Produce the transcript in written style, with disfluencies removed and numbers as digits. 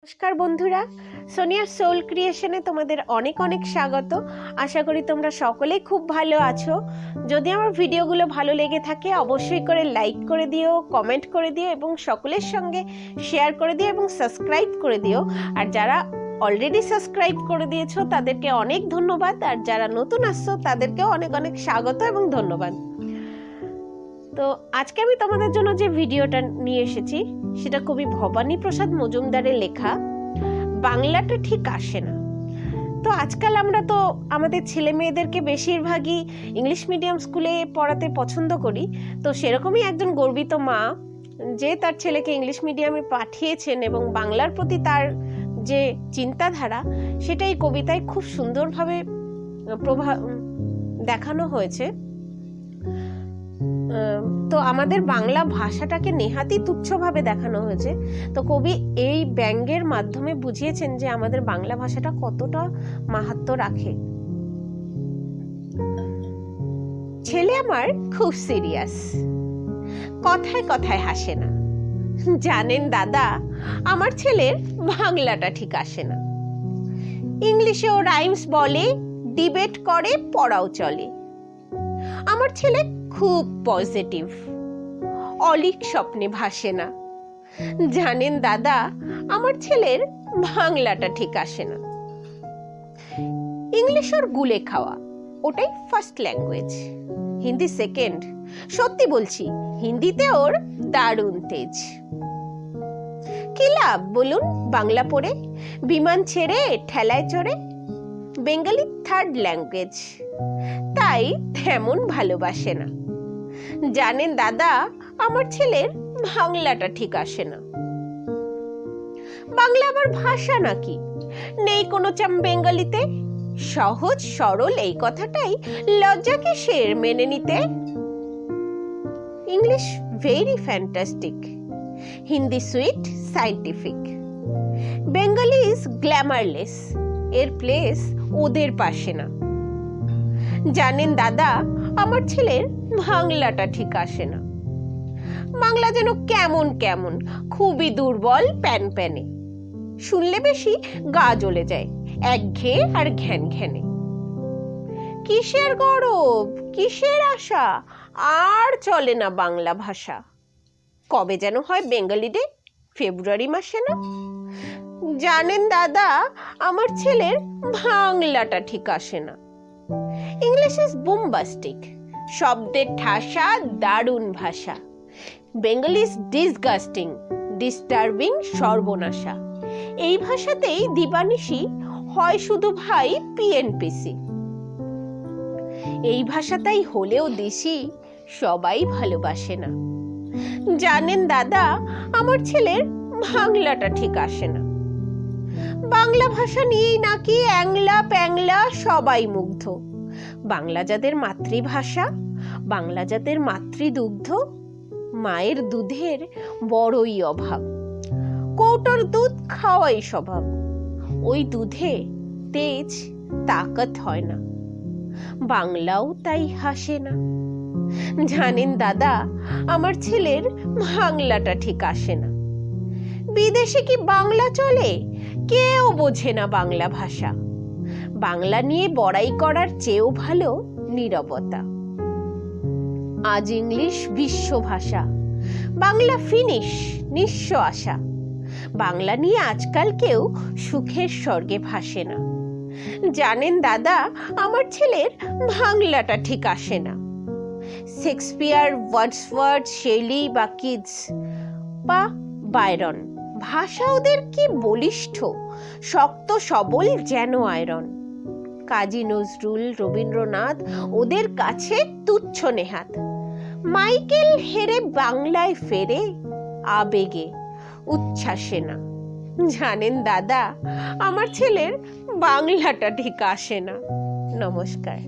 নমস্কার বন্ধুরা, সোনিয়ার সোল ক্রিয়েশনে তোমাদের অনেক অনেক স্বাগত। আশা করি তোমরা সকলেই খুব ভালো আছো। যদি আমার ভিডিওগুলো ভালো লেগে থাকে অবশ্যই করে লাইক করে দিও, কমেন্ট করে দিও এবং সকলের সঙ্গে শেয়ার করে দিও এবং সাবস্ক্রাইব করে দিও। আর যারা অলরেডি সাবস্ক্রাইব করে দিয়েছো তাদেরকে অনেক ধন্যবাদ, আর যারা নতুন আসছো তাদেরকেও অনেক অনেক স্বাগত এবং ধন্যবাদ। তো আজকে আমি তোমাদের জন্য যে ভিডিওটা নিয়ে এসেছি সেটা কবি ভবানী প্রসাদ মজুমদারের লেখা বাংলাটা ঠিক আসে না। তো আজকাল আমরা তো আমাদের ছেলে মেয়েদেরকে বেশিরভাগই ইংলিশ মিডিয়াম স্কুলে পড়াতে পছন্দ করি। তো সেরকমই একজন গর্বিত মা যে তার ছেলেকে ইংলিশ মিডিয়ামে পাঠিয়েছেন এবং বাংলার প্রতি তার যে চিন্তাধারা সেটাই কবিতায় খুব সুন্দরভাবে দেখানো হয়েছে। তো আমাদের বাংলা ভাষাটাকে নেহাতি তুচ্ছভাবে দেখানো হয়েছে। তো কবি এই ব্যঙ্গের মাধ্যমে বুঝিয়েছেন যে আমাদের বাংলা ভাষাটা কতটা মাহাত্ম্য রাখে। ছেলে আমার খুব সিরিয়াস, কথায় কথায় হাসে না। জানেন দাদা, আমার ছেলের বাংলাটা ঠিক আসে না। ইংলিশেও রাইমস বলে, ডিবেট করে, পড়াও চলে। আমার ছেলে খুব পজিটিভ, অলিক স্বপ্নে ভাসে না। জানেন দাদা, আমার ছেলের বাংলাটা ঠিক আসে না। ইংলিশ ওর গুলে খাওয়া, ওটাই ফার্স্ট ল্যাঙ্গুয়েজ, হিন্দি সেকেন্ড। সত্যি বলছি, হিন্দিতে ওর দারুণ তেজ। কি লাভ বলুন বাংলা পড়ে, বিমান ছেড়ে ঠেলায় চড়ে। বেঙ্গলি থার্ড ল্যাঙ্গুয়েজ, তাই তেমন ভালোবাসে না। জানেন দাদা, আমার ছেলের বাংলাটা ঠিক আসে না। বাংলা আবার ভাষা নাকি? নেই কোনো চাম বেঙ্গলিতে। সহজ সরল এই কথাটাই লজ্জা কিসের মেনে নিতে। English very fantastic, Hindi sweet scientific. Bengali is glamourless, এর প্লেস ওদের পাশে না। জানেন দাদা, আমার ছেলের বাংলাটা ঠিক আসে না। বাংলা যেন কেমন কেমন, খুবই দুর্বল, প্যান প্যানে। শুনলে বেশি গা জ্বলে যায়, একঘেয়ে আর ঘ্যান ঘ্যানে। কিসের গরব, কিসের আশা, আর চলে না বাংলা ভাষা। কবে যেন হয় বেঙ্গলি ডে, ফেব্রুয়ারি মাসে না। জানেন দাদা, আমার ছেলের বাংলাটা ঠিক আসে না। ইংলিশ ইজ বুমবাস্টিক, শব্দের ঠাসা, দারুণ ভাষা। বেঙ্গলি ইজ ডিসগাস্টিং, ডিস্টার্বিং, সর্বনাশা। এই ভাষাতেই দিবানিশি হয় শুধু ভাই পিএনপিসি। এই ভাষাটাই হলেও দেশি, সবাই ভালোবাসে না। জানেন দাদা, আমার ছেলের বাংলাটা ঠিক আসে না। বাংলা ভাষা নিয়েই নাকি অ্যাংলা প্যাংলা সবাই মুগ্ধ। বাংলা যাদের মাতৃভাষা, বাংলা যাদের মাতৃদুগ্ধ, মায়ের দুধের বড়ই অভাব। কৌটোর দুধ খাওয়াই স্বভাব, ওই দুধে তেজ তাকত হয় না। বাংলাও তাই হাসে না। জানেন দাদা, আমার ছেলের বাংলাটা ঠিক আসে না। বিদেশে কি বাংলা চলে? কেউ বোঝে না বাংলা ভাষা। বাংলা নিয়ে বড়াই করার চেয়েও ভালো নীরবতা। আজ ইংলিশ বিশ্ব ভাষা, বাংলা ফিনিশ, নিঃস্ব আশা। বাংলা নিয়ে আজকাল কেউ সুখের স্বর্গে ভাসে না। জানেন দাদা, আমার ছেলের বাংলাটা ঠিক আসে না। শেক্সপিয়ার, ওয়ার্ডসওয়ার্থ, শেলি বা কিডস বা বায়রন, ভাষা ওদের কি বলিষ্ঠ, শক্ত সবল যেন আয়রন। কাজী নজরুল, রবীন্দ্রনাথ ওদের কাছে তুচ্ছ নেহাত। মাইকেল হেরে বাংলায় ফেরে, আবেগে উচ্ছ্বাসে না। জানেন দাদা, আমার ছেলের বাংলাটা ঠিক আসে না। নমস্কার।